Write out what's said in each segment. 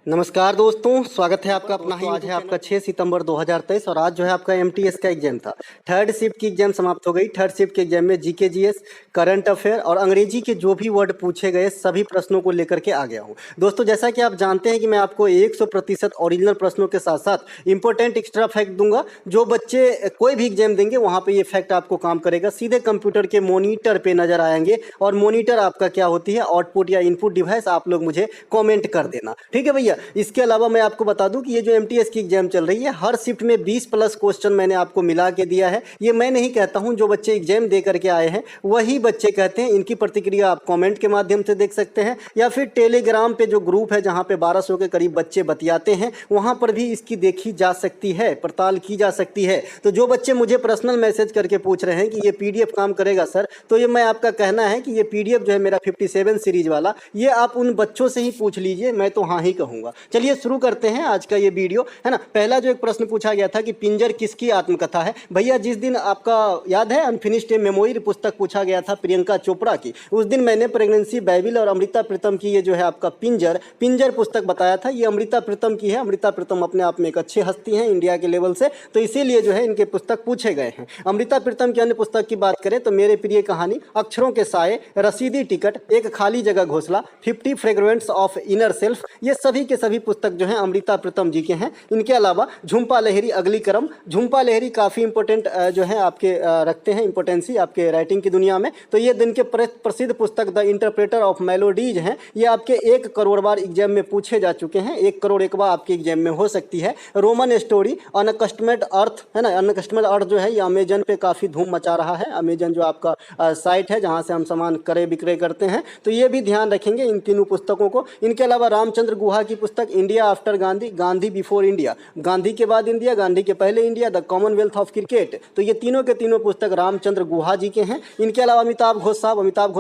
नमस्कार दोस्तों, स्वागत है आपका अपना ही। आज है आपका 6 सितंबर 2023 और आज जो है आपका एमटीएस का एग्जाम था। थर्ड शिफ्ट की एग्जाम समाप्त हो गई। थर्ड शिफ्ट के एग्जाम में जीके जीएस, करंट अफेयर और अंग्रेजी के जो भी वर्ड पूछे गए सभी प्रश्नों को लेकर के आ गया हूँ। दोस्तों, जैसा कि आप जानते हैं कि मैं आपको 100% ओरिजिनल प्रश्नों के साथ साथ इंपॉर्टेंट एक्स्ट्रा फैक्ट दूंगा। जो बच्चे कोई भी एग्जाम देंगे वहाँ पर ये फैक्ट आपको काम करेगा। सीधे कंप्यूटर के मोनीटर पर नजर आएंगे और मोनीटर आपका क्या होती है, आउटपुट या इनपुट डिवाइस। आप लोग मुझे कॉमेंट कर देना, ठीक है भैया। इसके अलावा मैं आपको बता दूं कि ये जो एमटीएस की एग्जाम चल रही है, हर शिफ्ट में 20+ क्वेश्चन मैंने आपको मिला के दिया है। ये मैं नहीं कहता हूं, जो बच्चे एग्जाम दे करके आए हैं वही बच्चे कहते हैं। इनकी प्रतिक्रिया आप कमेंट के माध्यम से देख सकते हैं या फिर टेलीग्राम पे जो ग्रुप है जहां पे 1200 के करीब बच्चे बतियाते हैं वहां पर भी इसकी देखी जा सकती है, पड़ताल की जा सकती है। तो जो बच्चे मुझे पर्सनल मैसेज करके पूछ रहे हैं कि ये पीडीएफ काम करेगा सर, तो ये मैं आपका कहना है कि ये पीडीएफ जो है मेरा 57 सीरीज वाला, ये आप उन बच्चों से ही पूछ लीजिए, मैं तो हाँ ही कहूँगा। चलिए शुरू करते हैं आज का ये वीडियो, है ना। पहला जो एक प्रश्न पूछा गया था कि पिंजर किसकी आत्मकथा है। भैया, जिस दिन आपका याद है अनफिनिश्ड ए मेमोरी पुस्तक पूछा गया था प्रियंका चोपड़ा की, उस दिन मैंने प्रेगनेंसी बाइबिल और अमृता प्रीतम की ये जो है आपका पिंजर पुस्तक बताया था। ये अमृता प्रीतम की है। अमृता प्रीतम अपने आप में एक अच्छी हस्ती हैं इंडिया के लेवल से, तो इसीलिए जो है इनके पुस्तक पूछे गए हैं। अमृता प्रीतम की अन्य पुस्तक की बात करें तो मेरे प्रिय कहानी, अक्षरों के साए, रसीदी टिकट, एक खाली जगह घोंसला, 50 फ्रेग्रेंस ऑफ इनर सेल्फ, ये सभी के सभी पुस्तक जो है अमृता प्रीतम जी के हैं। इनके अलावा झुम्पा लहरी अगली करम, झुम्पा लहरी काफ़ी इंपॉर्टेंट जो है आपके रखते हैं इंपॉर्टेंसी आपके राइटिंग की दुनिया में। तो ये दिन के प्रसिद्ध पुस्तक द इंटरप्रेटर ऑफ मेलोडीज हैं। ये आपके 1 करोड़ बार एग्जाम में पूछे जा चुके हैं। 1 करोड़ एक बार आपके एग्जाम में हो सकती है। रोमन स्टोरी, अनकस्टम्ड अर्थ, है ना। अनकस्टम्ड अर्थ जो है ये अमेजन पे काफ़ी धूम मचा रहा है। अमेजन जो आपका साइट है जहाँ से हम सामान क्रय विक्रय करते हैं, तो ये भी ध्यान रखेंगे इन तीनों पुस्तकों को। इनके अलावा रामचंद्र गुहा की पुस्तक India after Gandhi, Gandhi before India, Gandhi के बाद इंडिया, गांधी के पहले India, the Commonwealth of cricket, तो ये तीनों के तीनों पुस्तक रामचंद्र गुहा जी के हैं। इनके अलावा अमिताभ घोष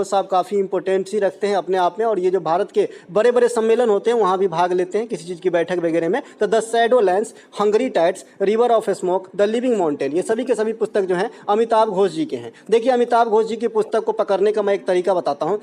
साहब काफ़ी इंपॉर्टेंस ही रखते हैं अपने आप में, और ये जो भारत के बड़े बड़े सम्मेलन होते हैं वहाँ भी भाग लेते हैं किसी चीज़ की बैठक वगैरह में। तो the shadow lands, Hungary tides, river of smoke, the living mountain, ये सभी के सभी पुस्तक जो हैं अमिताभ घोष जी के हैं। देखिए, अमिताभ घोष जी की पुस्तक को पकड़ने का मैं एक तरीका बताता हूँ।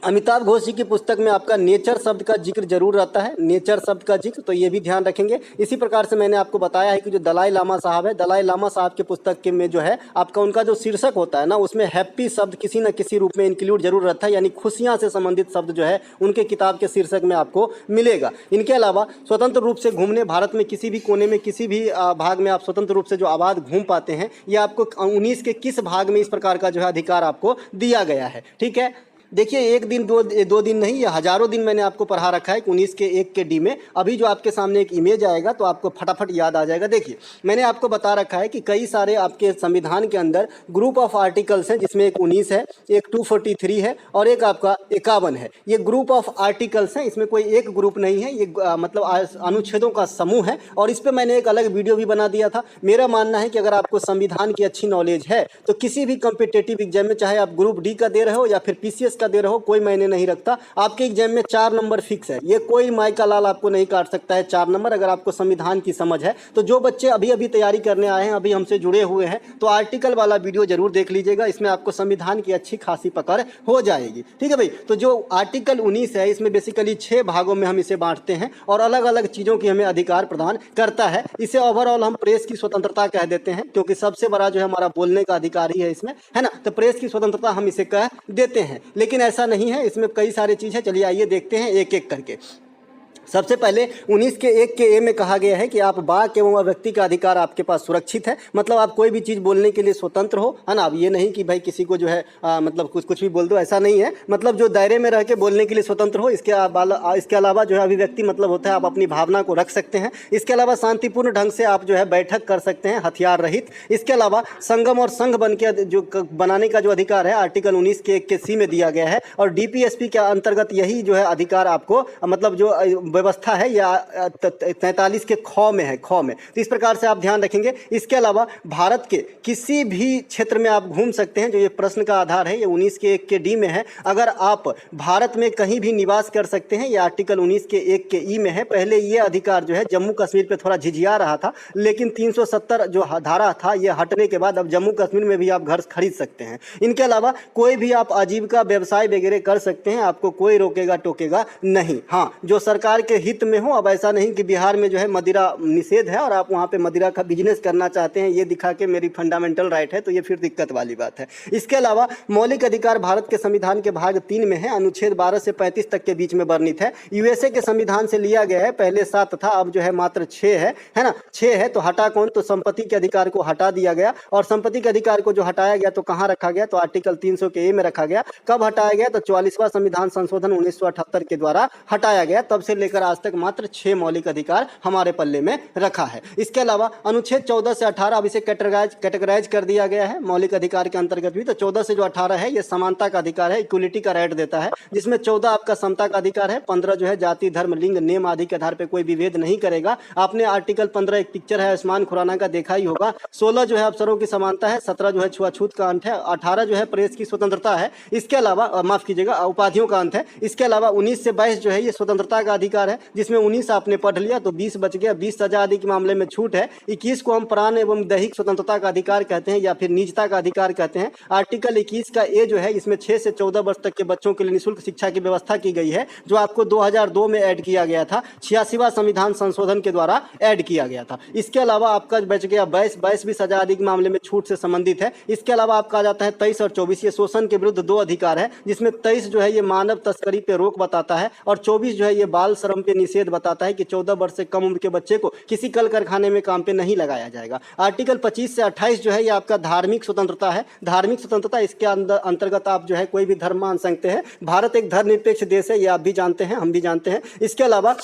अमिताभ घोष जी की पुस्तक में आपका नेचर शब्द का जिक्र जरूर रहता है, नेचर शब्द का जिक्र, तो ये भी ध्यान रखेंगे। इसी प्रकार से मैंने आपको बताया है कि जो दलाई लामा साहब है, दलाई लामा साहब के पुस्तक के में जो है आपका उनका जो शीर्षक होता है ना, उसमें हैप्पी शब्द किसी न किसी रूप में इंक्लूड जरूर रहता है, यानी खुशियाँ से संबंधित शब्द जो है उनके किताब के शीर्षक में आपको मिलेगा। इनके अलावा स्वतंत्र रूप से घूमने, भारत में किसी भी कोने में किसी भी भाग में आप स्वतंत्र रूप से जो आबाद घूम पाते हैं, ये आपको 19 के किस भाग में इस प्रकार का जो है अधिकार आपको दिया गया है, ठीक है। देखिए, एक दिन दो दिन नहीं, ये हजारों दिन मैंने आपको पढ़ा रखा है 19 के 1 के डी में। अभी जो आपके सामने एक इमेज आएगा तो आपको फटाफट याद आ जाएगा। देखिए, मैंने आपको बता रखा है कि कई सारे आपके संविधान के अंदर ग्रुप ऑफ आर्टिकल्स हैं, जिसमें एक 19 है, एक 243 है और एक आपका 51 है। ये ग्रुप ऑफ आर्टिकल्स हैं, इसमें कोई एक ग्रुप नहीं है, ये मतलब अनुच्छेदों का समूह है। और इस पर मैंने एक अलग वीडियो भी बना दिया था। मेरा मानना है कि अगर आपको संविधान की अच्छी नॉलेज है तो किसी भी कॉम्पिटिटिव एग्जाम में, चाहे आप ग्रुप डी का दे रहे हो या फिर पीसीएस का दे रहे हो, कोई मायने नहीं रखता, आपके एग्जाम में 4 नंबर फिक्स है। ये कोई माई का लाल आपको नहीं काट सकता है 4 नंबर, अगर आपको संविधान की समझ है। तो जो बच्चे अभी अभी तैयारी करने आए हैं, अभी हमसे जुड़े हुए हैं, तो आर्टिकल वाला वीडियो जरूर देख लीजिएगा। इसमें आपको संविधान की अच्छी खासी पकड़ हो जाएगी, ठीक है भाई। तो जो आर्टिकल 19 है, इसमें बेसिकली 6 भागों में हम इसे बांटते हैं और अलग अलग चीजों की हमें अधिकार प्रदान करता है। इसे ओवरऑल हम प्रेस की स्वतंत्रता कह देते हैं, क्योंकि सबसे बड़ा जो है हमारा बोलने का अधिकार ही है इसमें, है ना। तो प्रेस की स्वतंत्रता हम इसे कह देते हैं, लेकिन ऐसा नहीं है, इसमें कई सारी चीजें। चलिए आइए देखते हैं एक एक करके। सबसे पहले 19 के 1 के ए में कहा गया है कि आप वाक एवं व्यक्ति का अधिकार आपके पास सुरक्षित है। मतलब आप कोई भी चीज़ बोलने के लिए स्वतंत्र हो, है ना। अब ये नहीं कि भाई किसी को जो है मतलब कुछ भी बोल दो, ऐसा नहीं है। मतलब जो दायरे में रह के बोलने के लिए स्वतंत्र हो। इसके अलावा जो है अभिव्यक्ति मतलब होता है आप अपनी भावना को रख सकते हैं। इसके अलावा शांतिपूर्ण ढंग से आप जो है बैठक कर सकते हैं हथियार रहित। इसके अलावा संगम और संघ बन के जो बनाने का जो अधिकार है आर्टिकल 19 के 1 के सी में दिया गया है। और डीपीएसपी के अंतर्गत यही जो है अधिकार आपको मतलब जो व्यवस्था है या 43 के ख में है, ख में। तो इस प्रकार से आप ध्यान रखेंगे। इसके अलावा भारत के किसी भी क्षेत्र में आप घूम सकते हैं, जो ये प्रश्न का आधार है, ये 19 के 1 के डी में है। अगर आप भारत में कहीं भी निवास कर सकते हैं, ये आर्टिकल 19 के 1 के ई में है। पहले ये अधिकार जो है जम्मू कश्मीर पे थोड़ा झिझिया रहा था, लेकिन 370 जो धारा था ये हटने के बाद अब जम्मू कश्मीर में भी आप घर खरीद सकते हैं। इनके अलावा कोई भी आप आजीविका व्यवसाय वगैरह कर सकते हैं, आपको कोई रोकेगा टोकेगा नहीं। हाँ, जो सरकार के हित में हो। अब ऐसा नहीं कि बिहार में जो है मदिरा निषेध है और आप वहाँ पे मदिरा का बिजनेस करना चाहते हैं, ये दिखा के मेरी फंडामेंटल राइट है, तो ये फिर दिक्कत वाली बात है। इसके अलावा मौलिक अधिकार भारत के संविधान के भाग 3 में है, अनुच्छेद 12 से 35 तक के बीच में वर्णित है। यूएसए के संविधान से लिया गया है, पहले 7 था, अब जो है मात्र 6 है ना। 6 है तो हटा कौन, तो संपत्ति के अधिकार को हटा दिया गया। और संपत्ति के अधिकार को जो हटाया गया तो कहाँ रखा गया, तो आर्टिकल 300 के ए में रखा गया। कब हटाया गया, तो 44वां संविधान संशोधन 1978 के द्वारा हटाया गया। तब से लेकर आज तक मात्र 6 मौलिक अधिकार हमारे पल्ले में रखा है। इसके अलावा अनुच्छेद 14 से 18 अब इसे कैटेगराइज कर दिया गया है मौलिक अधिकार के अंतर्गत भी। तो 14 से जो 18 है ये समानता का अधिकार है, इक्वलिटी का राइट देता है, जिसमें 14 आपका समता का अधिकार है, 15 जो है जाति धर्म लिंग नेम आदि के आधार पर कोई विभेद नहीं करेगा। आपने आर्टिकल 15 एक पिक्चर है आयुष्मान खुराना का देखा ही होगा। 16 जो है अफसरों की समानता है, 17 जो है छुआछूत का अंत है, 18 जो है प्रेस की स्वतंत्रता है। इसके अलावा माफ कीजिएगा उपाधियों का अंत है। इसके अलावा 19 से 22 जो है ये स्वतंत्रता का अधिकार है, जिसमें 19 आपने पढ़ लिया तो 20 बच गया। 20 सजा आदि के मामले में छूट है। 21 को हम प्राण एवं दैहिक स्वतंत्रता का अधिकार कहते हैं या फिर निजता का अधिकार कहते हैं। आर्टिकल 21 का ए जो है इसमें 6 से 14 वर्ष तक के बच्चों के लिए निःशुल्क शिक्षा की व्यवस्था की गई है, जो आपको 2002 में ऐड किया गया था, 86वां संविधान संशोधन के द्वारा ऐड किया गया था। इसके अलावा आपका बच गया 22 भी सजा आदि के मामले में छूट से संबंधित है। इसके अलावा आपका आ जाता है 23 और 24, ये शोषण के विरुद्ध 2 अधिकार है, जिसमें 23 जो है ये मानव तस्करी पे रोक बताता है और 24 जो है ये बाल श्रम पे निषेध बताता है कि 14 वर्ष से कम उम्र के बच्चे को किसी कल कारखाने में काम पे नहीं लगाया जाएगा। आर्टिकल 25 से 28 जो है ये आपका धार्मिक स्वतंत्रता है। धार्मिक स्वतंत्रता इसके अंतर्गत आप जो है कोई भी धर्म मान सकते हैं। भारत एक धर्मनिरपेक्ष देश है, ये आप भी जानते हैं, हम भी जानते हैं। इसके अलावा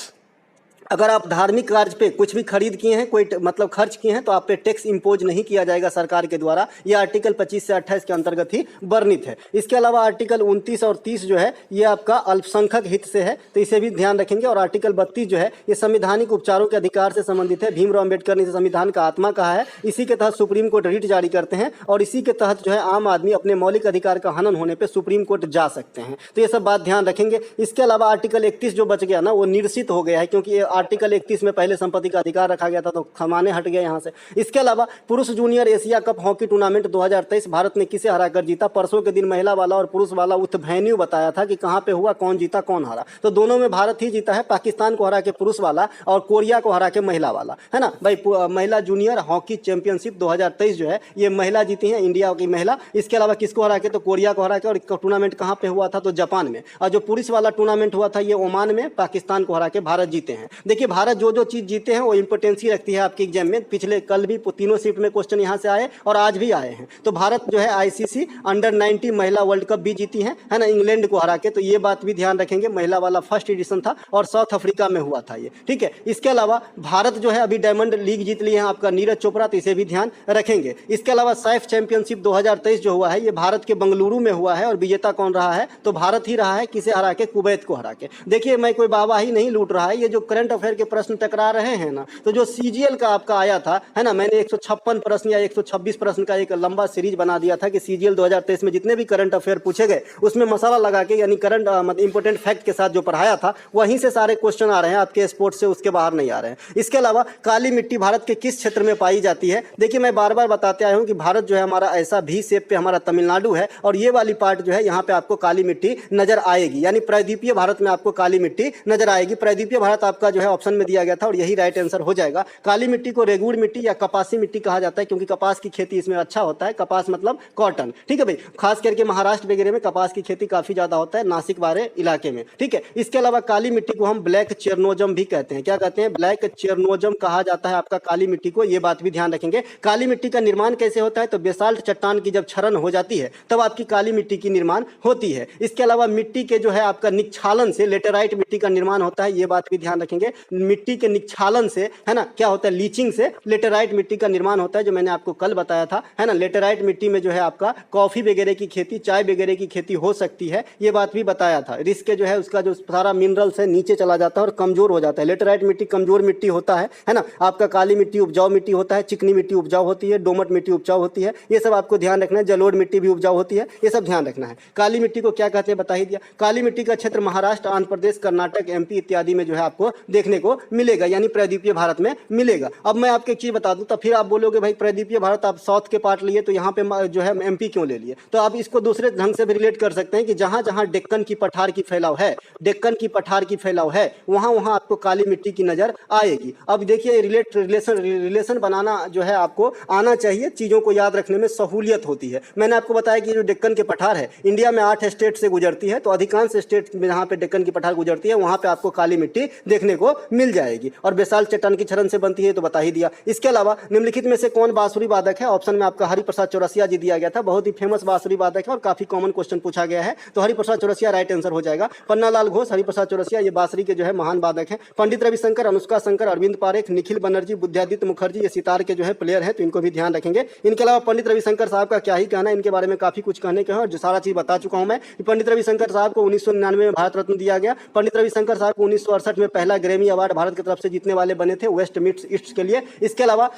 अगर आप धार्मिक कार्य पे कुछ भी खरीद किए हैं, कोई मतलब खर्च किए हैं, तो आप पे टैक्स इंपोज नहीं किया जाएगा सरकार के द्वारा। यह आर्टिकल 25 से 28 के अंतर्गत ही वर्णित है। इसके अलावा आर्टिकल 29 और 30 जो है ये आपका अल्पसंख्यक हित से है, तो इसे भी ध्यान रखेंगे। और आर्टिकल 32 जो है ये संवैधानिक उपचारों के अधिकार से संबंधित है। भीमराव अम्बेडकर ने इसे संविधान का आत्मा कहा है। इसी के तहत सुप्रीम कोर्ट रिट जारी करते हैं और इसी के तहत जो है आम आदमी अपने मौलिक अधिकार का हनन होने पर सुप्रीम कोर्ट जा सकते हैं। तो ये सब बात ध्यान रखेंगे। इसके अलावा आर्टिकल 31 जो बच गया ना वो निरसित हो गया है, क्योंकि आर्टिकल 31 में पहले संपत्ति का अधिकार रखा गया था, तो खमाने हट गए यहाँ से। इसके अलावा पुरुष junior Asia cup hockey tournament 2023 Bharat ने किसे हराकर जीता। परसों के दिन महिला वाला और पुरुष वाला उत्भेन्यू बताया था कि कहाँ पे हुआ, कौन जीता कौन हारा। तो दोनों में भारत ही जीता है, पाकिस्तान को हरा के पुरुष वाला और कोरिया को हरा के महिला वाला, है ना भाई। महिला जूनियर हॉकी चैंपियनशिप 2023 जो है ये महिला जीती है, इंडिया की महिला। इसके अलावा किसको हरा के, तो कोरिया को हरा के। और टूर्नामेंट कहाँ पे हुआ था, तो जापान में। और जो पुरुष वाला टूर्नामेंट हुआ था ये ओमान में, पाकिस्तान को हरा के भारत जीते हैं। देखिए भारत जो चीज जीते हैं वो इंपोर्टेंसी रखती है आपके एग्जाम में। पिछले कल भी तीनों शिफ्ट में क्वेश्चन यहां से आए और आज भी आए हैं। तो भारत जो है आईसीसी अंडर 19 महिला वर्ल्ड कप भी जीती है ना, इंग्लैंड को हरा के। तो ये बात भी ध्यान रखेंगे, महिला वाला फर्स्ट एडिशन था और साउथ अफ्रीका में हुआ था ये, ठीक है। इसके अलावा भारत जो है अभी डायमंड लीग जीत लिए हैं आपका नीरज चोपड़ा, तो इसे भी ध्यान रखेंगे। इसके अलावा सैफ चैंपियनशिप 2023 जो हुआ है ये भारत के बंगलुरु में हुआ है और विजेता कौन रहा है, तो भारत ही रहा है। किसे हरा के, कुवैत को हरा के। देखिए मैं कोई बाबा ही नहीं लूट रहा है, ये जो करंट अफेयर के प्रश्न टकरा रहे हैं ना, तो जो सीजीएल का आपका आया था, है ना, मैंने 156 प्रश्न या 126 प्रश्न का एक लंबा सीरीज बना दिया था कि सीजीएल 2023 में जितने भी करंट अफेयर पूछे गए उसमें मसाला लगा के, यानी करंट मतलब इंपोर्टेंट फैक्ट के साथ जो पढ़ाया था वहीं से सारे क्वेश्चन आ रहे हैं आपके स्पोर्ट्स से, उसके बाहर नहीं आ रहे हैं। इसके अलावा काली मिट्टी भारत के किस क्षेत्र में पाई जाती है। देखिए मैं बार बार बताते आया हूँ कि भारत जो है हमारा ऐसा भी शेप पे हमारा तमिलनाडु है और ये वाली पार्ट जो है यहाँ पे आपको काली मिट्टी नजर आएगी, यानी प्रायद्वीपीय भारत में आपको काली मिट्टी नजर आएगी। प्रायद्वीपीय भारत आपका जो है ऑप्शन में दिया गया था और यही राइट आंसर हो जाएगा। काली मिट्टी को रेगुड़ मिट्टी या कपासी मिट्टी कहा जाता है, क्योंकि कपास की खेती इसमें अच्छा होता है। कपास मतलब कॉटन, ठीक है भाई। खास करके महाराष्ट्र वगैरह में कपास की खेती काफी ज्यादा होता है, नासिक वाले इलाके में, ठीक है। इसके अलावा काली मिट्टी को हम ब्लैक चेरनोजम भी कहते हैं। क्या कहते हैं, ब्लैक चेरनोजम कहा जाता है आपका काली मिट्टी को, ये बात भी ध्यान रखेंगे। काली मिट्टी का निर्माण कैसे होता है, तो बेसाल्ट चट्टान की जब क्षरण हो जाती है तब आपकी काली मिट्टी की निर्माण होती है। इसके अलावा मिट्टी के जो है आपका निक्षालन से लेटेराइट मिट्टी का निर्माण होता है, ये बात भी ध्यान रखेंगे। मिट्टी के निक्षालन से, है ना, क्या होता है, लीचिंग से लेटेराइट मिट्टी का निर्माण होता है, जो मैंने आपको कल बताया था, है ना। लेटेराइट मिट्टी में जो है आपका कॉफी वगैरह की खेती, चाय वगैरह की खेती हो सकती है, ये बात भी बताया था। रिस्क जो है उसका जो सारा मिनरल्स है नीचे चला जाता है और कमजोर हो जाता है। लेटेराइट मिट्टी कमजोर मिट्टी होता है ना। आपका काली मिट्टी उपजाऊ मिट्टी होता है, चिकनी मिट्टी उपजाऊ होती है, दोमट मिट्टी उपजाऊ होती है, ये सब आपको ध्यान रखना है। जलोढ़ मिट्टी भी उपजाऊ होती है, ये सब ध्यान रखना है। काली मिट्टी को क्या कहते हैं बता ही दिया। काली मिट्टी का क्षेत्र महाराष्ट्र, आंध्र प्रदेश, कर्नाटक, एमपी इत्यादि में जो है आपको देखने को मिलेगा, यानी प्रायद्वीपीय भारत में मिलेगा। अब मैं आपको एक चीज बता दूं, तो फिर आप बोलोगे भाई प्रायद्वीपीय भारत आप साउथ के पार्ट लिए, तो यहाँ पे जो है एमपी क्यों ले लिए। तो आप इसको दूसरे ढंग से भी रिलेट कर सकते हैं कि जहां जहां डेक्कन की पठार की फैलाव है, डेक्कन की पठार की फैलाव है, वहां वहां आपको काली मिट्टी की नजर आएगी। अब देखिए रिलेशन बनाना जो है आपको आना चाहिए, चीजों को याद रखने में सहूलियत होती है। मैंने आपको बताया कि जो डेक्कन के पठार है इंडिया में 8 स्टेट से गुजरती है, तो अधिकांश स्टेट में जहां पे डेक्कन की पठार गुजरती है वहां पे आपको काली मिट्टी देखने को मिल जाएगी। और बेसाल्ट चट्टान की क्षरण से बनती है, तो बता ही दिया। इसके अलावा निम्नलिखित में से कौन बांसुरी वादक है? ऑप्शन में आपका हरिप्रसाद चौरसिया जी दिया गया था, बहुत ही फेमस बांसुरी वादक है और काफी कॉमन क्वेश्चन पूछा गया है, तो हरिप्रसाद चौरसिया राइट आंसर हो जाएगा। पन्नालाल घोष, हरिप्रसाद चौरसिया, ये बांसुरी के जो है महान वादक है। पंडित रविशंकर, अनुष्का शंकर, अरविंद पारेख, निखिल बनर्जी, बुद्धादित्य मुखर्जी, ये सितार के जो है प्लेयर है, तो इनको भी ध्यान रखेंगे। इनके अलावा पंडित रविशंकर साहब का क्या ही कहना है, इनके बारे में काफी कुछ कहने के हैं और जो सारा चीज बता चुका हूं मैं। पंडित रविशंकर साहब को 1999 में भारत रत्न दिया गया। पंडित रविशंकर साहब को 1968 में पहला ग्रैमी अवार्ड भारत की तरफ से जीतने वाले बने थे, वेस्ट मिड्स ईस्ट के लिए। इसके अलावा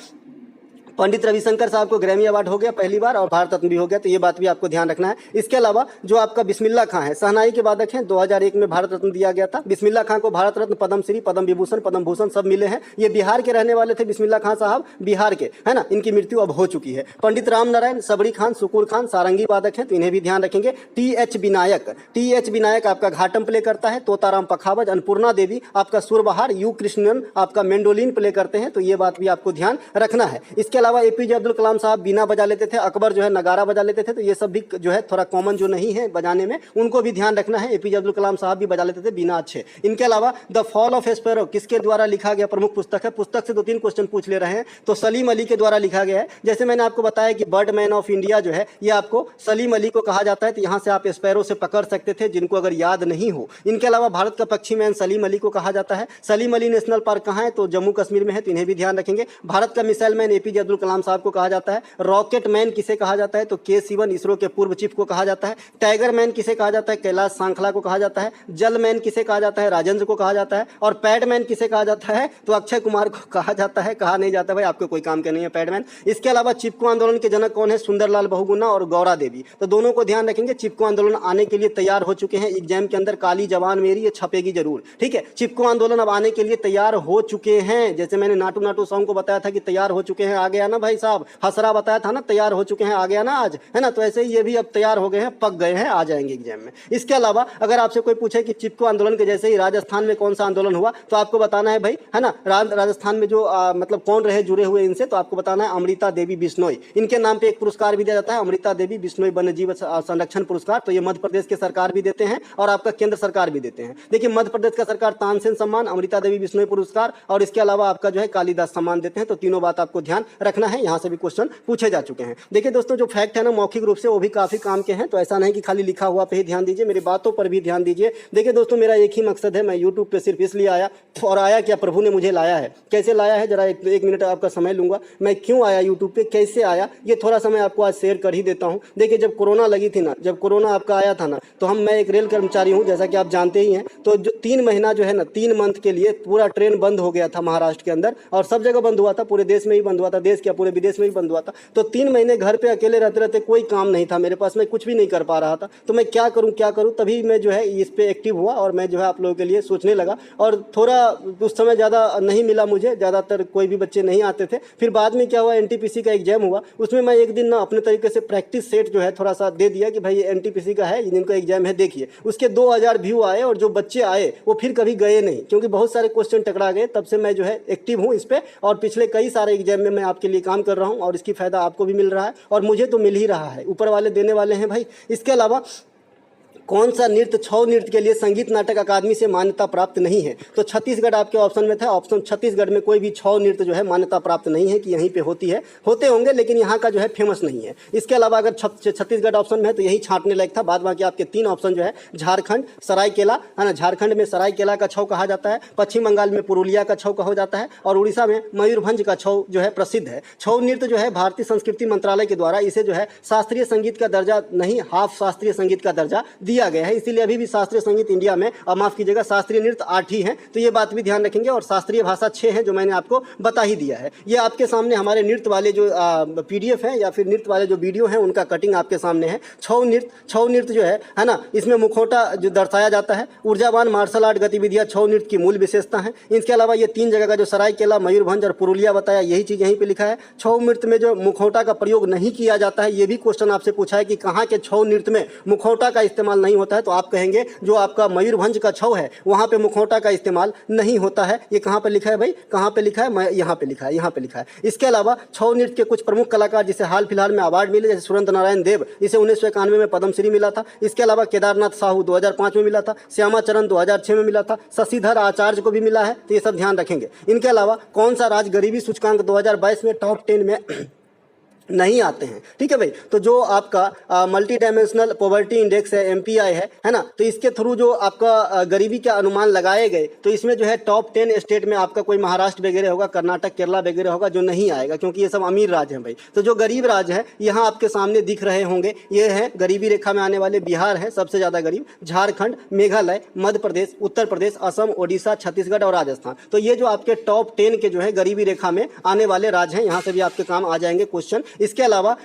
पंडित रविशंकर साहब को ग्रैमी अवार्ड हो गया पहली बार और भारत रत्न भी हो गया, तो ये बात भी आपको ध्यान रखना है। इसके अलावा जो आपका बिस्मिल्लाह खां है, शहनाई के वादक हैं, 2001 में भारत रत्न दिया गया था। बिस्मिल्लाह खां को भारत रत्न, पद्म श्री, पद्म विभूषण, पद्म भूषण सब मिले हैं। ये बिहार के रहने वाले थे बिस्मिल्लाह खां साहब, बिहार के, है ना। इनकी मृत्यु अब हो चुकी है। पंडित राम नारायण, सबरी खान, सुकुर खान सारंगी वादक हैं, तो इन्हें भी ध्यान रखेंगे। टी.एच. विनायक आपका घाटम प्ले करता है। तोताराम पखावज, अन्नपूर्णा देवी आपका सुरबहार, यू कृष्णन आपका मेंडोलिन प्ले करते हैं, तो ये बात भी आपको ध्यान रखना है। इसके अलावा एपीजे अब्दुल कलाम साहब बीना बजा लेते थे, अकबर जो है नगारा बजा लेते थे, तो ये सब भी जो है थोड़ा कॉमन जो नहीं है बजाने में, उनको भी ध्यान रखना है। एपीजे अब्दुल कलाम साहब भी बजा लेते थे बीना अच्छे। इनके अलावा द फॉल ऑफ स्पैरो किसके द्वारा लिखा गया प्रमुख पुस्तक है? पुस्तक से 2-3 क्वेश्चन पूछ ले रहे हैं, तो सलीम अली के द्वारा लिखा गया है। जैसे मैंने आपको बताया कि बर्ड मैन ऑफ इंडिया जो है ये आपको सलीम अली को कहा जाता है, तो यहाँ से आप स्पैरो से पकड़ सकते थे, जिनको अगर याद नहीं हो। इनके अलावा भारत का पक्षी मैन सलीम अली को कहा जाता है। सलीम अली नेशनल पार्क कहाँ है? तो जम्मू कश्मीर में है, तो इन्हें भी ध्यान रखेंगे। भारत का missile man APJ Abdul Kalam साहब को कहा जाता है। रॉकेट मैन किसे कहा जाता है? तो के सिवन, इसरो के पूर्व चीफ को कहा जाता है। टाइगर मैन किसे कहा जाता है? कैलाश सांखला को कहा जाता है। जल मैन किसे कहा जाता है? राजेंद्र को कहा जाता है। और पैडमैन किसे कहा जाता है? तो अक्षय कुमार को कहा जाता है। कहा नहीं जाता भाई, आपको कोई काम का नहीं है पैडमैन। इसके अलावा चिपको आंदोलन के जनक कौन है? सुंदरलाल बहुगुणा और गौरा देवी, तो दोनों को ध्यान रखेंगे। चिपको आंदोलन आने के लिए तैयार हो चुके हैं, एग्जाम के अंदर काली जवान मेरी ये छपेगी जरूर, ठीक है। चिपको आंदोलन अब आने के लिए तैयार हो चुके हैं, जैसे मैंने नाटू नाटू सॉन्ग को बताया था कि तैयार हो चुके हैं, आ गया ना भाई साहब। हसरा बताया था ना तैयार हो चुके हैं, आ गया ना आज, है ना। तो ऐसे ही ये भी अब तैयार हो गए हैं, पक गए हैं, आ जाएंगे एग्जाम में। इसके अलावा अगर आपसे कोई पूछे कि चिपको आंदोलन के जैसे ही राजस्थान में कौन सा आंदोलन हुआ, तो आपको बताना है भाई, है ना। राजस्थान में जो मतलब कौन रहे जुड़े हुए इनसे, तो आपको बताना है अमृता देवी बिश्नोई। इनके नाम पे एक पुरस्कार भी दिया जाता है, अमृता देवी बिश्नोई वन्यजीव संरक्षण पुरस्कार। तो ये मध्य प्रदेश के सरकार भी देते हैं और आपका केंद्र सरकार भी देते हैं। देखिए मध्य प्रदेश का सरकार तानसेन सम्मान, अमृता देवी बिश्नोई पुरस्कार और इसके अलावा आपका जो है कालिदास सम्मान देते हैं। तो तीनों बात आपको ध्यान रखना है, यहाँ से भी क्वेश्चन पूछे जा चुके हैं। देखिए दोस्तों जो फैक्ट है ना मौखिक रूप से वो भी काफी काम के हैं, तो ऐसा नहीं कि खाली लिखा हुआ पे ही ध्यान दीजिए, मेरी बातों पर भी ध्यान दीजिए। देखिए दोस्तों मेरा एक ही मकसद है, मैं यूट्यूब पे सिर्फ इसलिए आया, और आया क्या, प्रभु ने मुझे लाया है। कैसे लाया है जरा एक मिनट आपका समय लूंगा। मैं क्यों आया यूट्यूब पे, कैसे आया, ये थोड़ा सा मैं आपको आज शेयर कर ही देता हूँ। देखिए जब कोरोना लगी थी ना, जब कोरोना आपका आया था ना, तो मैं एक रेल कर्मचारी हूँ जैसा कि आप जानते ही हैं। तो जो 3 महीना जो है ना, 3 मंथ के लिए पूरा ट्रेन बंद हो गया था महाराष्ट्र के अंदर, और सब जगह बंद हुआ था, पूरे देश में ही बंद हुआ था, देश क्या पूरे विदेश में भी बंद हुआ था। तो 3 महीने घर पे अकेले रहते रहते कोई काम नहीं था मेरे पास, मैं कुछ भी नहीं कर पा रहा था। तो मैं क्या करूं, तभी मैं जो है इस पे एक्टिव हुआ और मैं जो है आप लोगों के लिए सोचने लगा। और थोड़ा उस समय ज़्यादा नहीं मिला मुझे, ज़्यादातर कोई भी बच्चे नहीं आते थे। फिर बाद में क्या हुआ, एनटीपीसी का एग्जाम हुआ, उसमें मैं एक दिन ना अपने तरीके से प्रैक्टिस सेट जो है थोड़ा सा दे दिया कि भाई ये एनटीपीसी का है, जिनका एग्जाम है देखिए। उसके 2000 व्यू आए और जो बच्चे आए वो फिर कभी गए नहीं, क्योंकि बहुत सारे क्वेश्चन टकरा गए। तब से मैं जो है एक्टिव हूँ इस पे, और पिछले कई सारे एग्जाम में मैं आपके लिए काम कर रहा हूँ, और इसकी फायदा आपको भी मिल रहा है और मुझे तो मिल ही रहा है, ऊपर वाले देने वाले हैं भाई। इसके अलावा कौन सा नृत्य छऊ नृत्य के लिए संगीत नाटक अकादमी से मान्यता प्राप्त नहीं है? तो छत्तीसगढ़ आपके ऑप्शन में था। ऑप्शन छत्तीसगढ़ में कोई भी छऊ नृत्य जो है मान्यता प्राप्त नहीं है कि यहीं पे होती है। होते होंगे लेकिन यहाँ का जो है फेमस नहीं है। इसके अलावा अगर छत्तीसगढ़ ऑप्शन में है तो यही छांटने लायक था। बाद बाकी आपके 3 ऑप्शन जो है झारखंड, सरायकेला, है ना, झारखंड में सरायकेला का छऊ कहा जाता है, पश्चिम बंगाल में पुरुलिया का छऊ कहा जाता है और उड़ीसा में मयूरभंज का छऊ जो है प्रसिद्ध है। छऊ नृत्य जो है भारतीय संस्कृति मंत्रालय के द्वारा इसे जो है शास्त्रीय संगीत का दर्जा नहीं, हाफ शास्त्रीय संगीत का दर्जा दिया गया है। इसीलिए अभी भी शास्त्रीय संगीत इंडिया में, माफ कीजिएगा, शास्त्रीय नृत्य 8 ही हैं, तो ये बात भी ध्यान रखेंगे। और शास्त्रीय भाषा 6 है जो मैंने आपको बता ही दिया है। ये आपके सामने हमारे नृत्य वाले जो PDF है या फिर नृत्य वाले जो वीडियो है उनका कटिंग आपके सामने है। छऊ नृत्य जो है ना, इसमें मुखौटा जो दर्शाया जाता है। ऊर्जावान मार्शल आर्ट गतिविधियां छऊ नृत्य की मूल विशेषता है। इसके अलावा ये 3 जगह का जो सरायकेला, मयूरभंज और पुरुलिया बताया, यही चीज़ यहीं पे लिखा है। छऊ नृत्य में जो मुखौटा का प्रयोग नहीं किया जाता है, ये भी क्वेश्चन आपसे पूछा है कि कहाँ के छऊ नृत्य में मुखौटा का इस्तेमाल नहीं होता है, तो आप कहेंगे जो आपका मयूरभंज का छऊ है वहाँ पे मुखौटा का इस्तेमाल नहीं होता है। ये कहाँ पे लिखा है भाई, कहाँ पे लिखा है? यहाँ पे लिखा है, यहाँ पे लिखा है। इसके अलावा छऊ नृत्य के कुछ प्रमुख कलाकार जिसे हाल फिलहाल में अवार्ड मिले, जैसे सुरेंद्र नारायण देव, इसे 1991 में पद्मश्री मिला था। इसके अलावा केदारनाथ साहू 2005 में मिला था, श्यामा चरण 2006 में मिला था, शशिधर आचार्य को भी मिला है, तो ये सब ध्यान रखेंगे। इनके अलावा कौन सा राज्य गरीबी सूचकांक 2022 में टॉप 10 में नहीं आते हैं? ठीक है भाई, तो जो आपका मल्टी डायमेंशनल पॉवर्टी इंडेक्स है, MPI है ना, तो इसके थ्रू जो आपका गरीबी के अनुमान लगाए गए, तो इसमें जो है टॉप 10 स्टेट में आपका कोई महाराष्ट्र वगैरह होगा, कर्नाटक, केरला वगैरह होगा जो नहीं आएगा, क्योंकि ये सब अमीर राज्य हैं भाई। तो जो गरीब राज्य है यहाँ आपके सामने दिख रहे होंगे, ये है गरीबी रेखा में आने वाले। बिहार है सबसे ज़्यादा गरीब, झारखंड, मेघालय, मध्य प्रदेश, उत्तर प्रदेश, असम, ओडिशा, छत्तीसगढ़ और राजस्थान। तो ये जो आपके टॉप 10 के जो है गरीबी रेखा में आने वाले राज्य हैं, यहाँ से भी आपके काम आ जाएंगे क्वेश्चन। इसके अलावा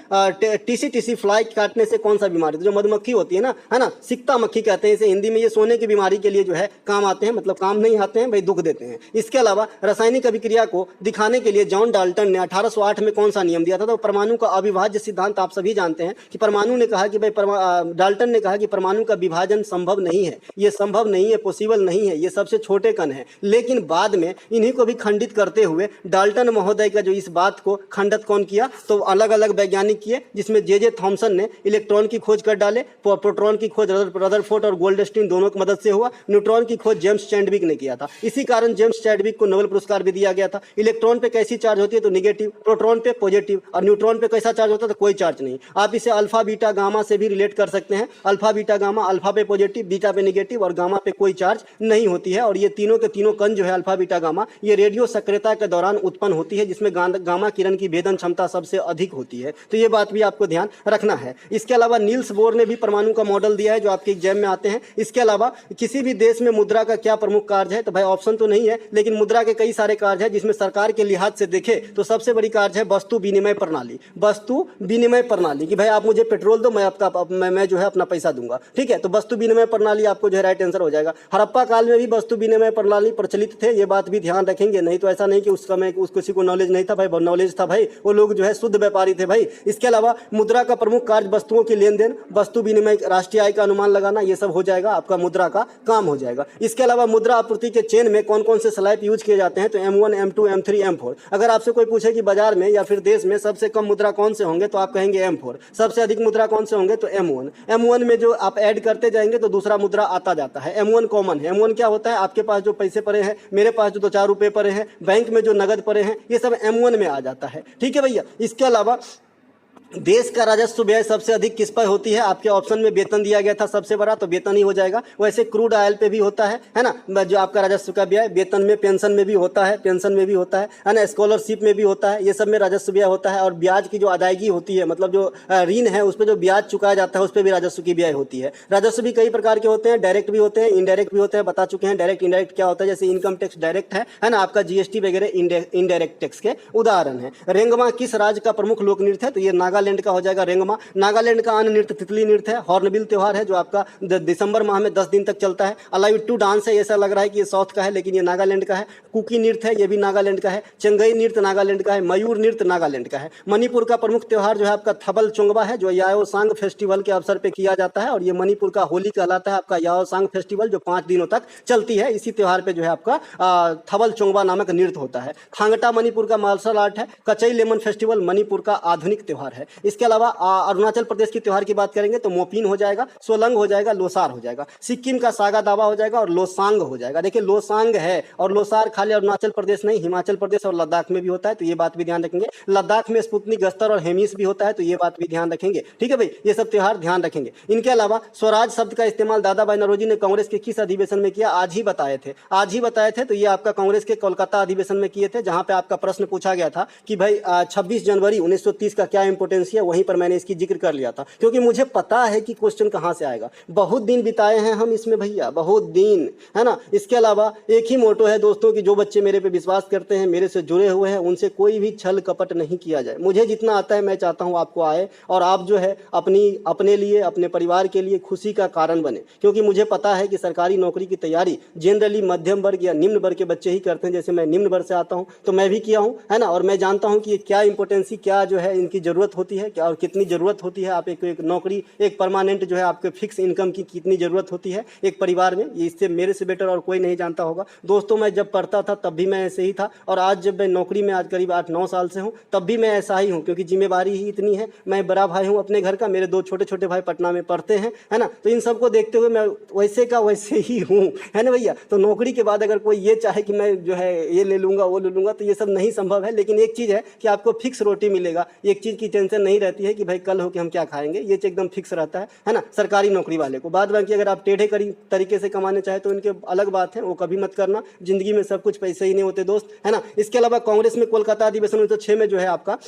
TC फ्लाई काटने से कौन सा बीमारी, तो जो मधुमक्खी होती है ना, सिकता मक्खी कहते हैं इसे हिंदी में, ये सोने की बीमारी के लिए जो है काम आते हैं, मतलब काम नहीं आते हैं भाई, दुख देते हैं। इसके अलावा रासायनिक अभिक्रिया को दिखाने के लिए जॉन डाल्टन ने 1808 में कौन सा नियम दिया था? तो परमाणु का अविभाज्य सिद्धांत आप सभी जानते हैं कि परमाणु ने कहा कि भाई, डाल्टन ने कहा कि परमाणु का विभाजन संभव नहीं है, ये संभव नहीं है, पॉसिबल नहीं है, ये सबसे छोटे कण है। लेकिन बाद में इन्हीं को भी खंडित करते हुए डाल्टन महोदय का जो इस बात को खंडित कौन किया? तो अलग अलग वैज्ञानिक किए, जिसमें जे थॉमसन ने इलेक्ट्रॉन की खोज कर डाले, प्रोटॉन की खोज रदरफोर्ड और गोल्डस्टीन दोनों की मदद से हुआ, न्यूट्रॉन की खोज जेम्स चैडविक ने किया था। इसी कारण जेम्स चैडविक को नोबेल पुरस्कार भी दिया गया था। इलेक्ट्रॉन पे कैसी चार्ज होती है? तो निगेटिव, प्रोटॉन पे पॉजिटिव, और न्यूट्रॉन पे कैसा चार्ज होता है? तो कोई चार्ज नहीं। आप इसे अल्फा बीटा गामा से भी रिलेट कर सकते हैं। अल्फा बीटा गामा, अल्फा पे पॉजिटिव, बीटा पे निगेटिव और गामा पे कोई चार्ज नहीं होती है। और ये तीनों के तीनों कण जो है अल्फा बीटा गामा, ये रेडियो सक्रियता के दौरान उत्पन्न होती है, जिसमें गामा किरण की भेदन क्षमता सबसे अधिक होती है। तो ये बात भी आपको ध्यान रखना है। इसके अलावा नील्स बोर ने भी परमाणु का मॉडल दिया है, जो आपके एग्जाम में आते हैं। इसके अलावा किसी भी देश में मुद्रा का क्या प्रमुख कार्य है? तो भाई ऑप्शन तो नहीं है, लेकिन मुद्रा के कई सारे कार्य है, जिसमें सरकार के लिहाज से देखे तो सबसे बड़ी कार्य है वस्तु विनिमय प्रणाली। वस्तु विनिमय प्रणाली कि भाई आप मुझे पेट्रोल दो, मैं जो है अपना पैसा दूंगा, ठीक है। तो वस्तु विनिमय प्रणाली आपको जो है राइट आंसर हो जाएगा। हड़प्पा काल में भी वस्तु विनिमय प्रणाली प्रचलित थे, ये बात भी ध्यान रखेंगे। नहीं तो ऐसा नहीं कि उस समय किसी को नॉलेज नहीं था भाई, नॉलेज था भाई, वो लोग जो है शुद्ध व्यापारी थे भाई। इसके अलावा मुद्रा का प्रमुख कार्य वस्तुओं की लेन देन, वस्तु विनिमय, राष्ट्रीय आय का अनुमान लगाना, ये सब हो जाएगा, आपका मुद्रा का काम हो जाएगा। इसके अलावा मुद्रा आपूर्ति के चेन में कौन कौन से स्लैब यूज किए जाते हैं? तो M1, M2, M3, M4। अगर आपसे कोई पूछे कि बाजार में या फिर देश में सबसे कम मुद्रा कौन से होंगे, तो आप कहेंगे M4। सबसे अधिक मुद्रा कौन से होंगे? तो M1। M1 में जो आप ऐड करते जाएंगे तो दूसरा मुद्रा आता जाता है। M1 कॉमन है। M1 क्या होता है? आपके पास जो पैसे पड़े हैं, मेरे पास जो 2-4 रुपए पड़े हैं, बैंक में जो नगद पड़े हैं, ये सब M1 में आ जाता है, ठीक है भैया। इसके अलावा देश का राजस्व व्यय सबसे अधिक किस पर होती है? आपके ऑप्शन में वेतन दिया गया था सबसे बड़ा, तो वेतन ही हो जाएगा। वैसे क्रूड ऑयल पे भी होता है ना, जो आपका राजस्व का व्यय। वेतन में, पेंशन में भी होता है, है ना, स्कॉलरशिप में भी होता है, ये सब में राजस्व व्यय होता है। और ब्याज की जो अदायगी होती है, मतलब जो ऋण है उस पर जो ब्याज चुकाया जाता है, उस पर भी राजस्व की व्यय होती है। राजस्व भी कई प्रकार के होते हैं, डायरेक्ट भी होते हैं, इनडायरेक्ट भी होते हैं, बता चुके हैं। डायरेक्ट इनडायरेक्ट क्या होता है? जैसे इनकम टैक्स डायरेक्ट है ना, आपका GST वगैरह इनडायरेक्ट टैक्स के उदाहरण है। रेंगमा किस राज्य का प्रमुख लोक नृत्य है? तो ये नागालैंड का हो जाएगा रेंगमा। नागालैंड का अन्य नृत्य तितली नृत्य है। हॉर्नबिल त्योहार है जो आपका दिसंबर माह में 10 दिन तक चलता है। अलाइट्टू डांस है, ऐसा लग रहा है कि ये साउथ का है लेकिन ये नागालैंड का है। कुकी नृत्य है, ये भी नागालैंड का है। चंगई नृत्य नागालैंड का है। मयूर नृत्य नागालैंड का है। मणिपुर का प्रमुख त्योहार जो है आपका थबल चोंगबा है, जो याओसांग फेस्टिवल के अवसर पर किया जाता है। और ये मणिपुर का होली कहलाता है आपका याओसांग फेस्टिवल, जो 5 दिनों तक चलती है। इसी त्योहार पे जो है आपका थबल चोंगबा नामक नृत्य होता है। थांगटा मणिपुर का मार्शल आर्ट है। कचई लेमन फेस्टिवल मणिपुर का आधुनिक त्योहार है। इसके अलावा अरुणाचल प्रदेश के त्यौहार की बात करेंगे तो मोपिन हो जाएगा, सोलंग हो जाएगा, लोसार हो जाएगा। सिक्किम का सागा दावा हो जाएगा और लोसांग हो जाएगा। देखिए लोसांग है और लोसार खाली अरुणाचल प्रदेश नहीं, हिमाचल प्रदेश और लद्दाख में भी होता है, तो ये बात भी ध्यान रखेंगे। लद्दाख में स्पुतनिक, गस्तर और हेमिस भी होता है, तो ये बात भी ध्यान रखेंगे। ठीक है भाई, ये सब त्यौहार ध्यान रखेंगे। इनके अलावा स्वराज शब्द का इस्तेमाल दादा भाई नौरोजी ने कांग्रेस के किस अधिवेशन में किया? आज ही बताए थे। तो ये आपका कांग्रेस के कोलकाता अधिवेशन में किए थे, जहां पे आपका प्रश्न पूछा गया था कि भाई 26 जनवरी 1930 का क्या इंपोर्टेंस है, वहीं पर मैंने इसकी जिक्र कर लिया था, क्योंकि मुझे पता है कि क्वेश्चन कहां से आएगा। बहुत दिन बिताए हैं हम इसमें भैया, बहुत दिन, है ना। इसके अलावा एक ही मोटो है दोस्तों कि जो बच्चे मेरे पे विश्वास करते हैं, मेरे से जुड़े हुए हैं, उनसे कोई भी छल कपट नहीं किया जाए। मुझे जितना आता है मैं चाहता हूं आपको आए और आप जो है अपने लिए, अपने परिवार के लिए खुशी का कारण बने, क्योंकि मुझे पता है कि सरकारी नौकरी की तैयारी जनरली मध्यम वर्ग या निम्न वर्ग के बच्चे ही करते हैं। जैसे मैं निम्न वर्ग से आता हूं तो मैं भी किया हूं, है ना, और मैं जानता हूं कि क्या इंपोर्टेंसी, क्या जो है इनकी जरूरत होती है, क्या और कितनी जरूरत होती है। आप एक नौकरी, एक परमानेंट जो है आपके फिक्स इनकम की कितनी जरूरत होती है एक परिवार में, ये इससे मेरे से बेटर और कोई नहीं जानता होगा। दोस्तों मैं जब पढ़ता था तब भी मैं ऐसे ही था, और आज जब मैं नौकरी में आज करीब 8-9 साल से हूँ तब भी मैं ऐसा ही हूँ, क्योंकि जिम्मेवारी ही इतनी है। मैं बड़ा भाई हूँ अपने घर का, मेरे 2 छोटे छोटे भाई पटना में पढ़ते हैं, है ना, तो इन सबको देखते हुए मैं वैसे का वैसे ही हूँ, है ना भैया। तो नौकरी के बाद अगर कोई ये चाहे कि मैं जो है ये ले लूँगा वो ले लूँगा, तो ये सब नहीं संभव है। लेकिन एक चीज़ है कि आपको फिक्स रोटी मिलेगा, एक चीज़ की टेंशन नहीं रहती है कि भाई कल हो कि हम क्या खाएंगे, ये एकदम फिक्स रहता है ना, सरकारी नौकरी वाले को। बाद बाकी अगर आप टेढ़े तरीके से कमाने चाहे तो इनके अलग बात है, वो कभी मत करना। जिंदगी में सब कुछ पैसे ही नहीं होते दोस्त, है ना। इसके अलावा कांग्रेस में कोलकाता अधिवेशन 1906 में जो है आपका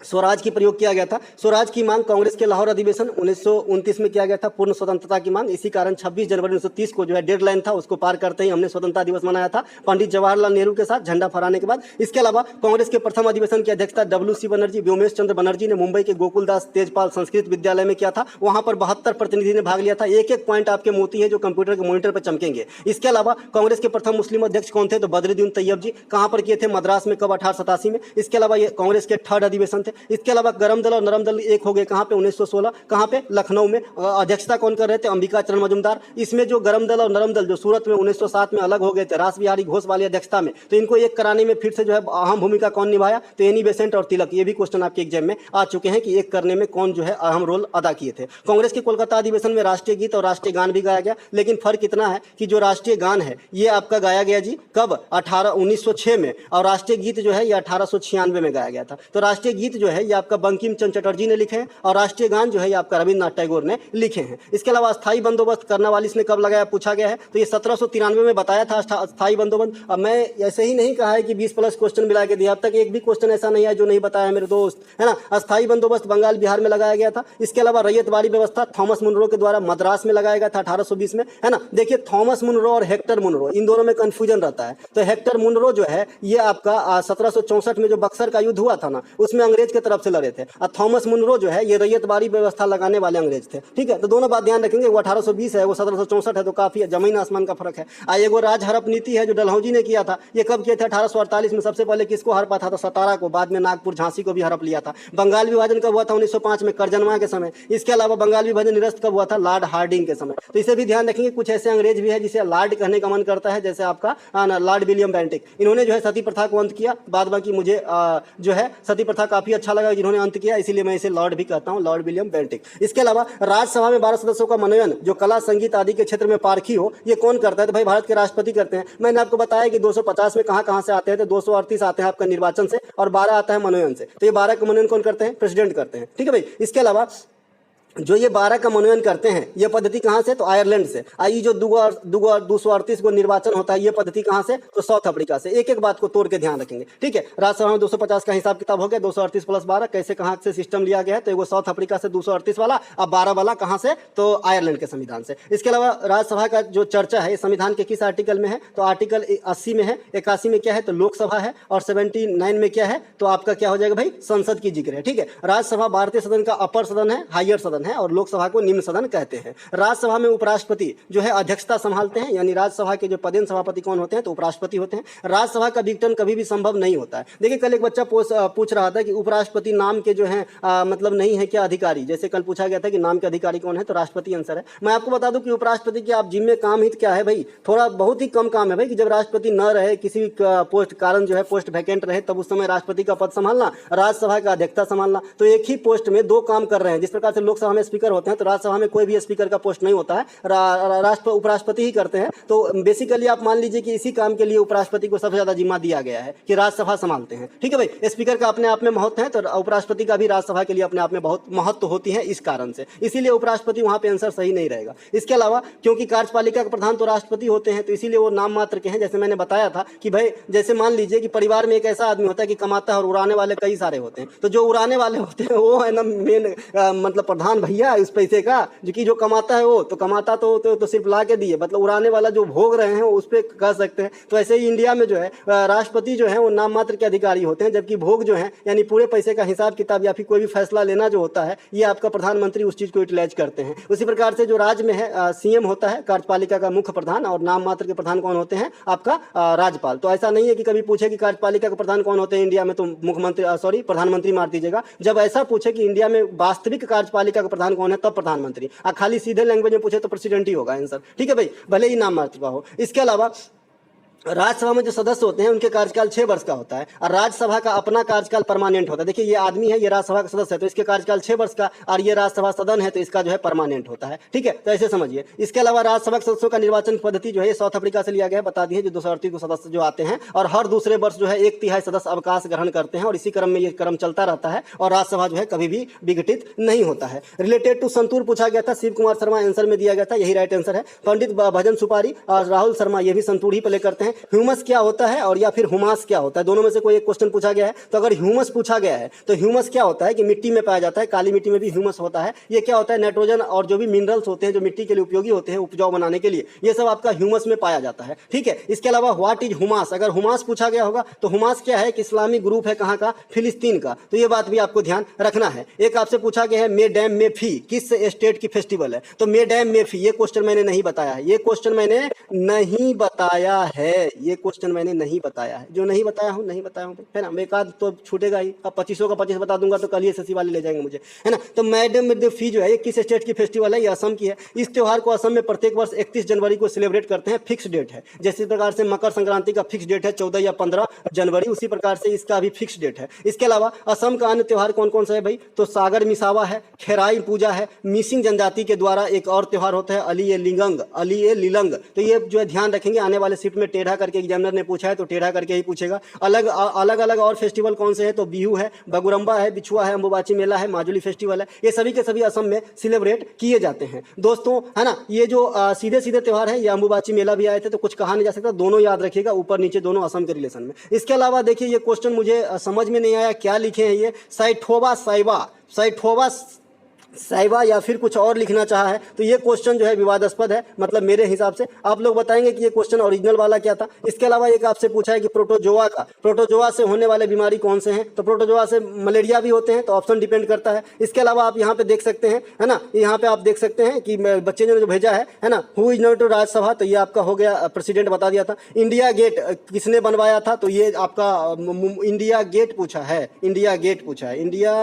स्वराज की प्रयोग किया गया था। स्वराज की मांग कांग्रेस के लाहौर अधिवेशन 1929 में किया गया था, पूर्ण स्वतंत्रता की मांग। इसी कारण 26 जनवरी 1930 को जो है डेडलाइन था, उसको पार करते ही हमने स्वतंत्रता दिवस मनाया था पंडित जवाहरलाल नेहरू के साथ झंडा फहराने के बाद। इसके अलावा कांग्रेस के प्रथम अधिवेशन की अध्यक्षता WC बनर्जी, व्योमेश चंद्र बनर्जी ने मुंबई के गोकुलदास तेजपाल संस्कृत विद्यालय में किया था। वहां पर 72 प्रतिनिधि ने भाग लिया था। एक एक पॉइंट आपके मोती है जो कंप्यूटर के मॉनिटर पर चमकेंगे। इसके अलावा कांग्रेस के प्रथम मुस्लिम अध्यक्ष कौन थे? तो बद्रुद्दीन तैयब जी। कहां पर किए थे? मद्रास में। कब? 1887 में। इसके अलावा ये कांग्रेस के 3rd अधिवेशन थे। इसके अलावा गरम दल और नरम दल एक हो गए, कहां पे? 1916। कहां पे? लखनऊ में। अध्यक्षता कौन कर रहे थे? अंबिका चरण मजुमदार। इसमें जो गरम दल और नरम दल जो सूरत में 1907 में अलग हो गए थे रास बिहारी घोष वाली अध्यक्षता में, तो इनको एक कराने में फिर से जो है अहम भूमिका कौन निभाया? तो एनी बेसेंट और तिलक। ये भी क्वेश्चन आपके एग्जाम में आ चुके हैं कि एक करने में कौन जो है अहम रोल अदा किए थे। कांग्रेस के कोलकाता अधिवेशन में राष्ट्रीय गीत और राष्ट्रीय गान भी गाया गया, लेकिन फर्क इतना है कि जो राष्ट्रीय गान है ये आपका गाया गया जी कब? 1906 में, और राष्ट्रीय गीत जो है ये 1896 में गाया गया था। तो राष्ट्रीय गीत जो है ये आपका बंकिम चंद्र चटर्जी ने लिखे हैं, और राष्ट्रीय गान जो है ये आपका रविन्द्रनाथ टैगोर ने लिखे हैं। इसके अलावा अस्थाई बंदोबस्त कर्नवालिस ने कब लगाया, पूछा गया है, तो ये 1793 में बताया था अस्थाई बंदोबस्त। अब मैं ऐसे ही नहीं कहा है कि 20+ क्वेश्चन मिला के दिया, अब तक एक भी क्वेश्चन ऐसा नहीं है जो नहीं बताया मेरे दोस्त, है ना। अस्थाई बंदोबस्त बंगाल बिहार में लगाया गया था। इसके अलावा रैयतवाड़ी व्यवस्था थॉमस मुनरो के द्वारा मद्रास में लगाया गया था 1820 में, है ना। देखिए थॉमस मुनरो और हेक्टर मुनरो, इन दोनों में कंफ्यूजन रहता है। तो हेक्टर मुनरो जो है ये आपका 1764 में जो बक्सर का युद्ध हुआ था ना, उसमें अंग्रेज की तरफ से लड़े थे, और थॉमस मुनरो जो है ये रैयतवाड़ी व्यवस्था लगाने वाले अंग्रेज थे। ठीक है, तो दोनों बात ध्यान रखेंगे, वो 1820 है, वो 1764 है, तो काफी जमीन आसमान का फर्क है। एगो राज हड़प नीति है जो डलहौजी ने किया था, ये कब किया था? 1848 में। सबसे पहले किसको हड़पा था? तो सतारा को, बाद में नागपुर झांसी को भी हड़प लिया था। बंगाल विभाजन कब हुआ था? 1905 में, करजनवा के समय। इसके अलावा बंगाल विभाजन निरस्त कब हुआ था? लॉर्ड हार्डिंग के समय। तो इसे भी ध्यान रखेंगे। कुछ ऐसे अंग्रेज भी है जिसे लॉर्ड कहने का मन करता है, जैसे आपका लॉर्ड विलियम बेंटिक, इन्होंने जो है सती प्रथा को अंत किया। बाद बाकी मुझे जो है सती प्रथा काफी अच्छा लगा जिन्होंने अंत किया, इसीलिए मैं इसे लॉर्ड भी कहता हूं, लॉर्ड विलियम बेंटिक। इसके अलावा राज्यसभा में 12 सदस्यों का मनोनयन जो कला संगीत आदि के क्षेत्र में पारखी हो, ये कौन करता है? तो भाई भारत के राष्ट्रपति करते हैं। मैंने आपको बताया कि 250 में कहां से आते हैं, तो 238 आते हैं आपका निर्वाचन से, और 12 आता है मनोनयन से। तो ये 12 का मनोनयन कौन करते हैं? प्रेसिडेंट करते हैं। ठीक है भाई। इसके अलावा जो ये 12 का मनोनयन करते हैं, ये पद्धति कहां से? तो आयरलैंड से। आई जो 238 को निर्वाचन होता है, ये पद्धति कहां से? तो साउथ अफ्रीका से। एक एक बात को तोड़ के ध्यान रखेंगे। ठीक है, राज्यसभा में 250 का हिसाब किताब हो गया, 238 + 12 कैसे कहां से सिस्टम लिया गया है? तो एगो साउथ अफ्रीका से 238 वाला, अब 12 वाला कहां से? तो आयरलैंड के संविधान से। इसके अलावा राज्यसभा का जो चर्चा है संविधान के किस आर्टिकल में है? तो आर्टिकल 80 में है। 81 में क्या है? तो लोकसभा है, और 79 में क्या है? तो आपका क्या हो जाएगा भाई? संसद की जिक्र है। ठीक है, राज्यसभा भारतीय सदन का अपर सदन है, हायर सदन सदन है और लोकसभा को निम्न सदन कहते हैं। राज्यसभा में उपराष्ट्रपति जो है अध्यक्षता संभालते हैं, यानी राज्यसभा के जो पदेन सभापति कौन होते हैं तो उपराष्ट्रपति होते हैं। राज्यसभा का विघटन कभी भी संभव नहीं होता है। देखिए कल एक बच्चा पूछ रहा था कि उपराष्ट्रपति नाम के जो है मतलब नहीं है क्या अधिकारी, जैसे कल पूछा गया था कि नाम के अधिकारी कौन है तो राष्ट्रपति आंसर है। मैं आपको बता दूं कि उपराष्ट्रपति के आप जिम्मे काम हित क्या है भाई, थोड़ा बहुत ही कम काम है भाई कि जब राष्ट्रपति न रहे, किसी भी पोस्ट कारण जो है पोस्ट वैकेंट रहे, तब उस समय राष्ट्रपति का पद संभालना, राज्यसभा का अध्यक्षता संभालना। तो एक ही पोस्ट में दो काम कर रहे हैं। जिस प्रकार से लोकसभा में स्पीकर होते हैं तो राज्यसभा में कोई भी स्पीकर का पोस्ट नहीं होता है, उपराष्ट्रपति ही करते हैं। तो बेसिकली आप मान लीजिए कि इसी काम के लिए उपराष्ट्रपति को सबसे ज्यादा जिम्मा दिया गया है कि राज्यसभा संभालते हैं। ठीक है भाई, स्पीकर का अपने आप में महत्व है तो उपराष्ट्रपति का भी राज्यसभा के लिए अपने आप में बहुत महत्व होती है इस कारण से, इसीलिए उपराष्ट्रपति वहां पे आंसर सही नहीं रहेगा। इसके अलावा क्योंकि कार्यपालिका के प्रधान तो राष्ट्रपति होते हैं तो इसीलिए वो नाम मात्र के हैं। जैसे मैंने बताया था कि भाई जैसे मान लीजिए कि परिवार में एक ऐसा आदमी होता है कि कमाता है और उड़ाने वाले कई सारे होते हैं, तो जो उड़ाने वाले होते हैं वो है ना मेन मतलब प्रधान भैया उस पैसे का, जो कमाता है वो तो कमाता तो सिर्फ ला के दिए, मतलब उड़ाने वाला जो भोग रहे हैं उस पर कह सकते हैं। तो ऐसे ही इंडिया में जो है राष्ट्रपति जो है वो नाम मात्र के अधिकारी होते हैं, जबकि भोग जो है यानी पूरे पैसे का हिसाब किताब या फिर कोई भी फैसला लेना जो होता है ये आपका प्रधानमंत्री उस चीज को यूटिलाइज करते हैं। उसी प्रकार से जो राज्य में है सीएम होता है कार्यपालिका का मुख्य प्रधान, और नाम मात्र के प्रधान कौन होते हैं आपका राज्यपाल। तो ऐसा नहीं है कि कभी पूछे कि कार्यपालिका के प्रधान कौन होते हैं इंडिया में तो मुख्यमंत्री प्रधानमंत्री मार दीजिएगा। जब ऐसा पूछे कि इंडिया में वास्तविक कार्यपालिका का प्रधान कौन है तब प्रधानमंत्री, खाली सीधे लैंग्वेज में पूछे तो प्रेसिडेंट ही होगा आंसर। ठीक है भाई, भले ही नाम मात्र का हो। इसके अलावा राज्यसभा में जो सदस्य होते हैं उनके कार्यकाल 6 वर्ष का होता है और राज्यसभा का अपना कार्यकाल परमानेंट होता है। देखिए ये आदमी है, ये राज्यसभा का सदस्य है तो इसके कार्यकाल 6 वर्ष का, और ये राज्यसभा सदन है तो इसका जो है परमानेंट होता है। ठीक है, तो ऐसे समझिए। इसके अलावा राज्यसभा के सदस्यों का निर्वाचन पद्धति जो है साउथ अफ्रीका से लिया गया है, बता दिए जो 238 को सदस्य जो आते हैं और हर दूसरे वर्ष जो है 1/3 सदस्य अवकाश ग्रहण करते हैं और इसी क्रम में ये क्रम चलता रहता है और राज्यसभा जो है कभी भी विघटित नहीं होता है। रिलेटेड टू संतूर पूछा गया था, शिव कुमार शर्मा आंसर में दिया गया था, यही राइट आंसर है। पंडित भजन सुपारी और राहुल शर्मा ये भी संतूर ही प्ले करते हैं। ह्यूमस क्या होता है और या फिर हुमास क्या होता है, दोनों में से कोई एक क्वेश्चन पूछा गया है। तो अगर ह्यूमस पूछा गया है तो ह्यूमस क्या होता है कि मिट्टी में पाया जाता है, काली मिट्टी में भी ह्यूमस होता है। ये क्या होता है, नाइट्रोजन और जो भी मिनरल्स होते हैं जो मिट्टी के लिए उपयोगी होते हैं उपजाऊ बनाने के लिए, ये सब आपका ह्यूमस में पाया जाता है। ठीक है, इसके अलावा व्हाट इज हुमास, अगर हुमास पूछा गया होगा तो हुमास क्या है कि इस्लामी ग्रुप है, कहाँ का, फिलिस्तीन का। तो ये बात भी आपको ध्यान रखना है। एक आपसे पूछा गया है मे डैम मे फी किस स्टेट की फेस्टिवल है, तो मे डैम मे फी ये क्वेश्चन मैंने नहीं बताया है, ये क्वेश्चन मैंने नहीं बताया है, ये क्वेश्चन मैंने नहीं बताया है, जो नहीं बताया हूं नहीं बताया हूं है ना। एक आध तो छूटेगा ही, अब 2500 का 25 बता दूंगा तो कल ही एसएससी वाले ले जाएंगे मुझे, है ना। तो मैडम विद फी जो है ये किस स्टेट की फेस्टिवल है, ये असम की है। इस त्योहार को असम में प्रत्येक वर्ष 31 जनवरी को सेलिब्रेट करते हैं, फिक्स डेट है। जैसे प्रकार से मकर संक्रांति का फिक्स डेट है 14 या 15 जनवरी, उसी प्रकार से इसका भी फिक्स डेट है। इसके अलावा असम का अन्य त्योहार कौन कौन सा है भाई, तो सागर मिसावा है, खेराई पूजा है, मिसिंग जनजाति के द्वारा एक और त्योहार होता है अली ए लिलंग। तो ये जो है ध्यान रखेंगे, आने वाले शिफ्ट में टेढ़ा करके एग्जामिनर ने पूछा है तो टेढ़ा करके ही पूछेगा। अलग अलग और फेस्टिवल कौन से हैं, तो बिहू है, बगुरम्बा है, बिछुआ है, अंबुबाची मेला है, माजुली फेस्टिवल है, ये सभी के सभी असम में सेलिब्रेट किए जाते हैं दोस्तों, है ना। ये जो सीधे सीधे त्योहार है, ये अंबुबाची मेला भी आए थे तो कुछ कहा नहीं जा सकता, दोनों याद रखिएगा, ऊपर नीचे दोनों असम के रिलेशन में। इसके अलावा देखिए ये क्वेश्चन मुझे समझ में नहीं आया क्या लिखे हैं, ये साइठोबा साइबा या फिर कुछ और लिखना चाहा है, तो ये क्वेश्चन जो है विवादास्पद है, मतलब मेरे हिसाब से। आप लोग बताएंगे कि ये क्वेश्चन ओरिजिनल वाला क्या था। इसके अलावा एक आपसे पूछा है कि प्रोटोजोआ से होने वाले बीमारी कौन से हैं, तो प्रोटोजोआ से मलेरिया भी होते हैं, तो ऑप्शन डिपेंड करता है। इसके अलावा आप यहाँ पे देख सकते हैं, है ना, यहाँ पे आप देख सकते हैं कि बच्चे ने जो भेजा है ना, who is not to Rajya Sabha, तो ये आपका हो गया प्रेसिडेंट बता दिया था। इंडिया गेट किसने बनवाया था, तो ये आपका इंडिया गेट पूछा है, इंडिया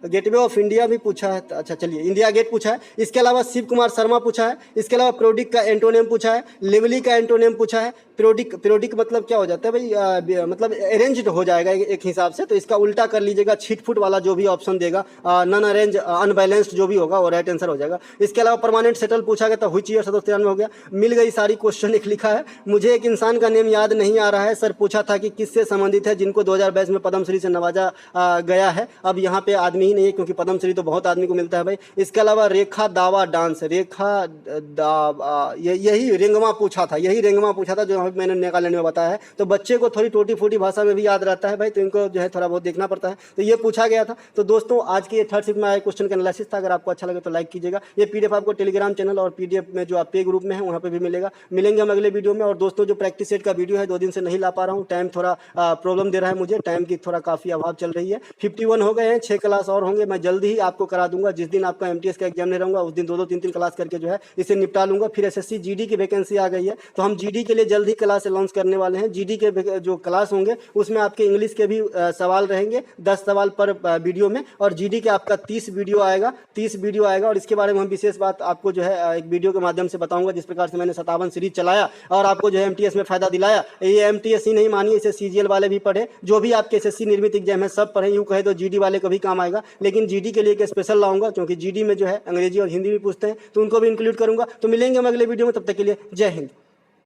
गेटवे ऑफ इंडिया भी पूछा है। अच्छा चलिए, इंडिया गेट पूछा है। इसके अलावा शिव कुमार शर्मा पूछा है। इसके अलावा प्रोडिक का एंटोनियम पूछा है, लेवली का एंटोनियम पूछा है। प्रोडिक मतलब क्या हो जाता है भाई, मतलब अरेंज्ड हो जाएगा एक हिसाब से, तो इसका उल्टा कर लीजिएगा, छिटफुट वाला जो भी ऑप्शन देगा, नॉन अरेंज अनबैलेंस्ड जो भी होगा वो राइट आंसर हो जाएगा। इसके अलावा परमानेंट सेटल पूछा गया था, हुई ईयर 1793 हो गया। मिल गई सारी क्वेश्चन एक लिखा है, मुझे एक इंसान का नेम याद नहीं आ रहा है सर, पूछा था कि किससे संबंधित है जिनको 2022 में पद्मश्री से नवाजा गया है। अब यहाँ पे आदमी ही नहीं है क्योंकि पद्मश्री तो बहुत आदमी को मिलता है भाई। इसके अलावा रेखा दावा डांस, यही रेंगमा पूछा था, जो यहाँ पे मैंने नागालैंड में बताया है। तो बच्चे को थोड़ी टूटी फूटी भाषा में भी याद रहता है भाई, तो इनको जो है थोड़ा बहुत देखना पड़ता है। तो ये पूछा गया था। तो दोस्तों आज के ये थर्ड शिफ्ट में आए क्वेश्चन का एनालिसिस था। अगर आपको अच्छा लगे तो लाइक कीजिएगा। ये पीडीएफ आपको टेलीग्राम चैनल और पीडीएफ में जो आप पे ग्रुप में है वहाँ पे भी मिलेगा। मिलेंगे हम अगले वीडियो में। और दोस्तों जो प्रैक्टिस सेट का वीडियो है 2 दिन से नहीं ला पा रहा हूँ, टाइम थोड़ा प्रॉब्लम दे रहा है मुझे, टाइम की थोड़ा काफ़ी अभाव चल रही है। 51 हो गए हैं, 6 क्लास और होंगे, मैं जल्दी ही आपको करा दूंगा। जिस दिन आपका एमटीएस का एग्जाम नहीं रहूंगा उस दिन 2-2 3-3 क्लास करके जो है इसे निपटा लूंगा। फिर एसएससी जीडी की वैकेंसी आ गई है, तो हम जीडी के लिए जल्द ही क्लास लॉन्च करने वाले हैं। जीडी के जो क्लास होंगे उसमें आपके इंग्लिश के भी सवाल रहेंगे, 10 सवाल पर वीडियो में। और जीडी के आपका 30 वीडियो आएगा। और इसके बारे में हम विशेष बात आपको जो है एक वीडियो के माध्यम से बताऊंगा। जिस प्रकार से मैंने 57 सीरीज चलाया और आपको जो है एमटीएस में फायदा दिलाया, ये एमटीएस ही नहीं मानिए, इसे सीजीएल वाले भी पढ़े, जो भी आपके एसएससी निर्मित एग्जाम है सब पढ़े। यूँ कहे तो जीडी वाले को भी काम आएगा, लेकिन जीडी के लिए एक स्पेशल लाऊंगा, क्योंकि जीडी में जो है अंग्रेजी और हिंदी भी पूछते हैं, तो उनको भी इंक्लूड करूंगा। तो मिलेंगे हम अगले वीडियो में, तब तक के लिए जय हिंद।